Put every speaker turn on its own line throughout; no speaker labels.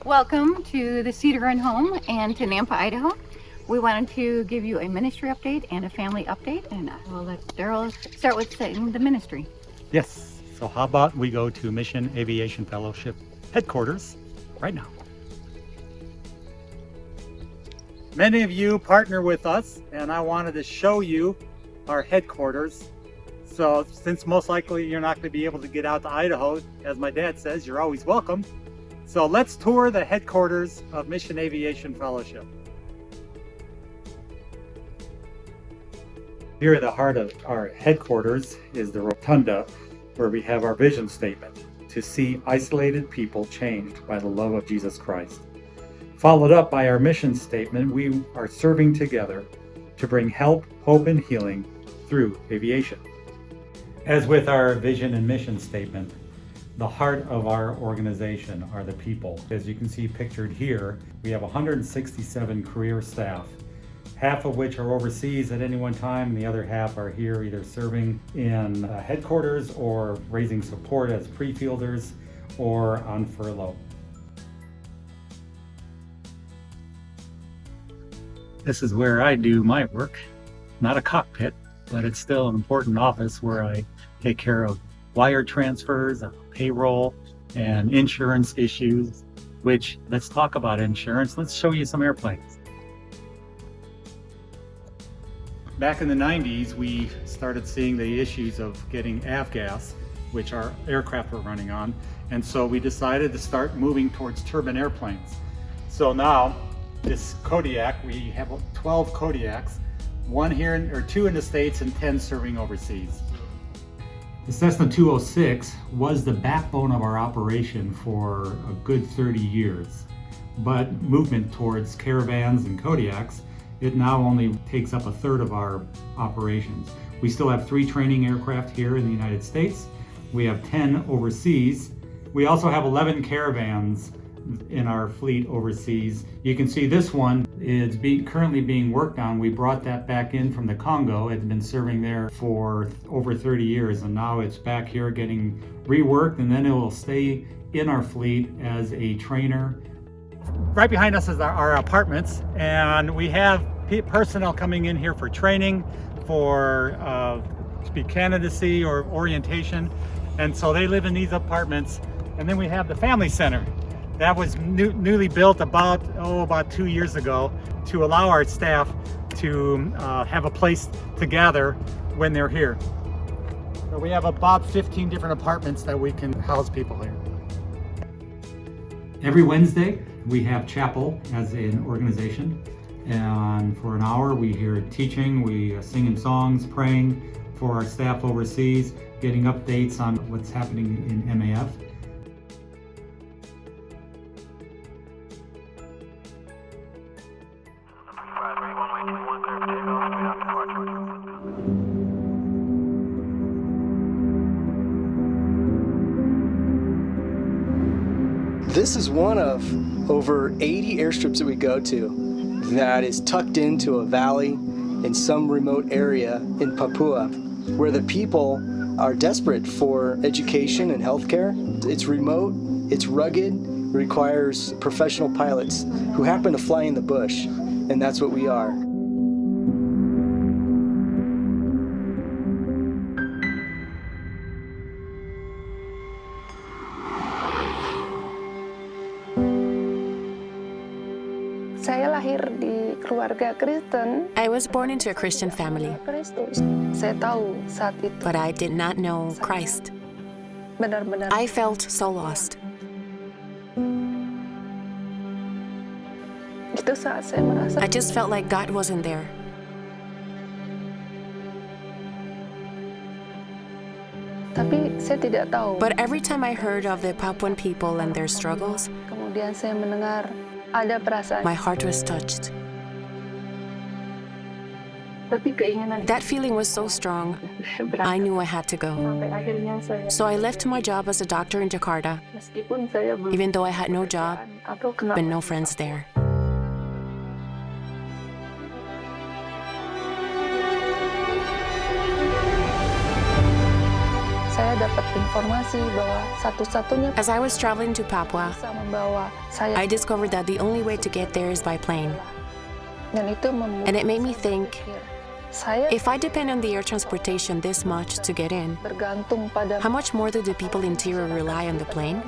Welcome to the Cedergren home and to Nampa, Idaho. We wanted to give you a ministry update and a family update, and I will let Daryl start with saying the ministry.
Yes, so how about we go to Mission Aviation Fellowship headquarters right now. Many of you partner with us, and I wanted to show you our headquarters. So since most likely you're not going to be able to get out to Idaho, as my dad says, you're always welcome. So let's tour the headquarters of Mission Aviation Fellowship. Here at the heart of our headquarters is the rotunda, where we have our vision statement: to see isolated people changed by the love of Jesus Christ. Followed up by our mission statement: we are serving together to bring help, hope, and healing through aviation. As with our vision and mission statement, the heart of our organization are the people. As you can see pictured here, we have 167 career staff, half of which are overseas at any one time, and the other half are here either serving in headquarters or raising support as pre-fielders or on furlough. This is where I do my work. Not a cockpit, but it's still an important office where I take care of wire transfers, payroll, and insurance issues, which, let's talk about insurance. Let's show you some airplanes. Back in the 90s, we started seeing the issues of getting avgas, which our aircraft were running on, and so we decided to start moving towards turbine airplanes. So now, this Kodiak, we have 12 Kodiaks, two in the States and 10 serving overseas. The Cessna 206 was the backbone of our operation for a good 30 years, but movement towards Caravans and Kodiaks, it now only takes up a third of our operations. We still have 3 training aircraft here in the United States. We have 10 overseas. We also have 11 Caravans in our fleet overseas. You can see this one is currently being worked on. We brought that back in from the Congo. It's been serving there for over 30 years, and now it's back here getting reworked, and then it will stay in our fleet as a trainer. Right behind us is our apartments, and we have personnel coming in here for training, for speak candidacy or orientation, and so they live in these apartments. And then we have the family center. That was newly built about 2 years ago to allow our staff to have a place to gather when they're here. So we have about 15 different apartments that we can house people here. Every Wednesday we have chapel as an organization, and for an hour we hear teaching, we singing songs, praying for our staff overseas, getting updates on what's happening in MAF.
This is one of over 80 airstrips that we go to that is tucked into a valley in some remote area in Papua, where the people are desperate for education and healthcare. It's remote, it's rugged, requires professional pilots who happen to fly in the bush, and that's what we are.
Saya lahir di keluarga Kristen.
I was born into a Christian family,
Kristus. Saya tahu saat itu.
but I did not know Christ.
Benar-benar.
I felt so lost.
Itu saat saya merasa.
I just felt like God wasn't there.
Tapi saya tidak tahu.
But every time I heard of the Papuan people and their struggles,
Kemudian saya mendengar ada perasaan.
my heart was touched.
Tapi keinginan.
That feeling was so strong, I knew I had to go.
Sampai akhirnya saya.
So I left my job as a doctor in Jakarta,
Meskipun saya belum.
even though I had no job
Atau kenal.
and no friends there.
saya dapat informasi bahwa satu-satunya
As I was traveling to Papua,
bisa membawa saya
I discovered that the only way to get there is by plane.
dan itu membuat
And it made me
saya
think,
berpikir, saya
if I depend on the air transportation this much to get in,
bergantung pada
how much more do the people interior rely on the plane?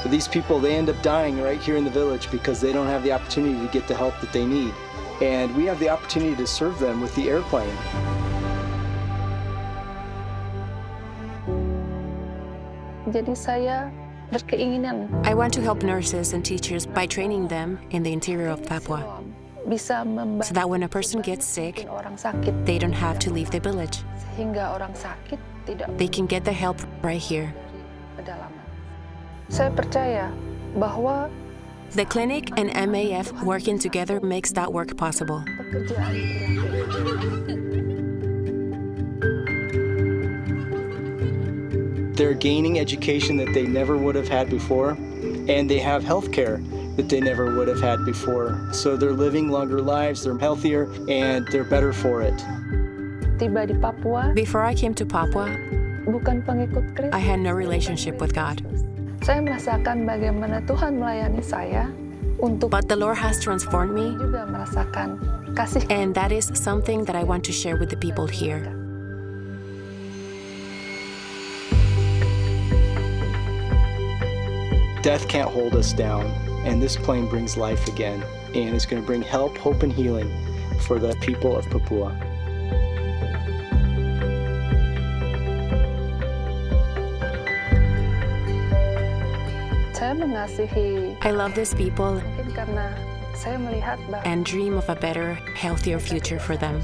But these people, they end up dying right here in the village because they don't have the opportunity to get the help that they need. And we have the opportunity to serve them with the airplane.
Jadi saya berkeinginan
I want to help nurses and teachers by training them in the interior of Papua,
bisa membantu
so that when a person gets sick,
orang sakit
they don't have to leave the village.
sehingga orang sakit tidak
They can get the help right here.
pedalaman. Saya percaya bahwa
The clinic and MAF working together makes that work possible.
pekerjaan
They're gaining education that they never would have had before, and they have health care that they never would have had before. So they're living longer lives, they're healthier, and they're better for it.
tiba di Papua
Before I came to Papua,
bukan pengikut Kristus.
I had no relationship with God.
Saya merasakan bagaimana Tuhan melayani saya untuk
But the Lord has transformed me,
juga merasakan kasih
and that is something that I want to share with the people here.
Death can't hold us down, and this plane brings life again, and it's going to bring help, hope, and healing for the people of Papua.
saya mengasihi
I love these people
mungkin karena saya melihat bahwa
and dream of a better, healthier future for them.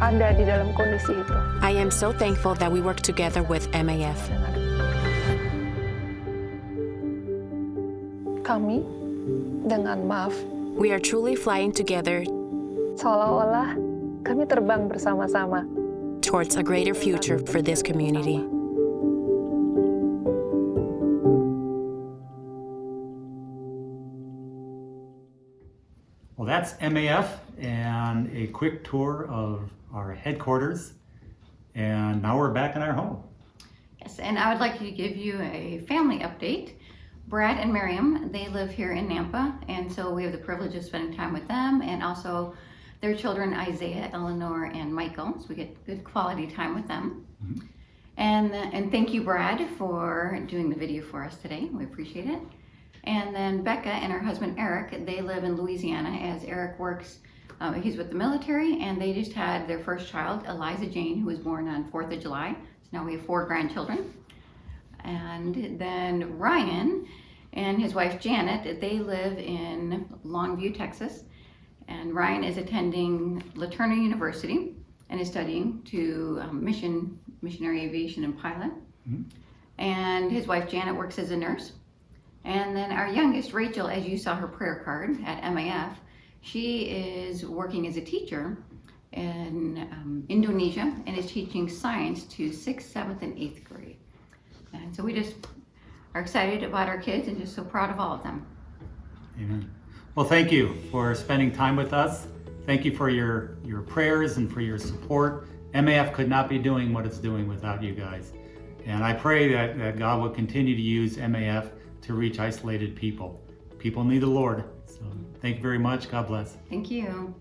ada di dalam kondisi itu.
I am so thankful that we work together with MAF.
Kami dengan maaf
We are truly flying together
seolah-olah kami terbang bersama-sama.
towards a greater future for this community.
Well, that's MAF and a quick tour of our headquarters. And now we're back in our home.
Yes, and I would like to give you a family update. Brad and Miriam, they live here in Nampa, and so we have the privilege of spending time with them, and also their children, Isaiah, Eleanor, and Michael, so we get good quality time with them.
Mhm.
And thank you, Brad, for doing the video for us today. We appreciate it. And then Becca and her husband, Eric, they live in Louisiana as Eric works, he's with the military, and they just had their first child, Eliza Jane, who was born on 4th of July. So now we have 4 grandchildren. And then Ryan and his wife Janet, they live in Longview, Texas. And Ryan is attending LaTerna University and is studying to missionary aviation and pilot.
Mhm.
And his wife Janet works as a nurse. And then our youngest, Rachel, as you saw her prayer card at MAF, she is working as a teacher in Indonesia and is teaching science to 6th, 7th, and 8th grade. And so we just are excited about our kids and just so proud of all of them.
Amen. Well, thank you for spending time with us. Thank you for your prayers and for your support. MAF could not be doing what it's doing without you guys. And I pray that God will continue to use MAF to reach isolated people. People need the Lord. So thank you very much. God bless.
Thank you.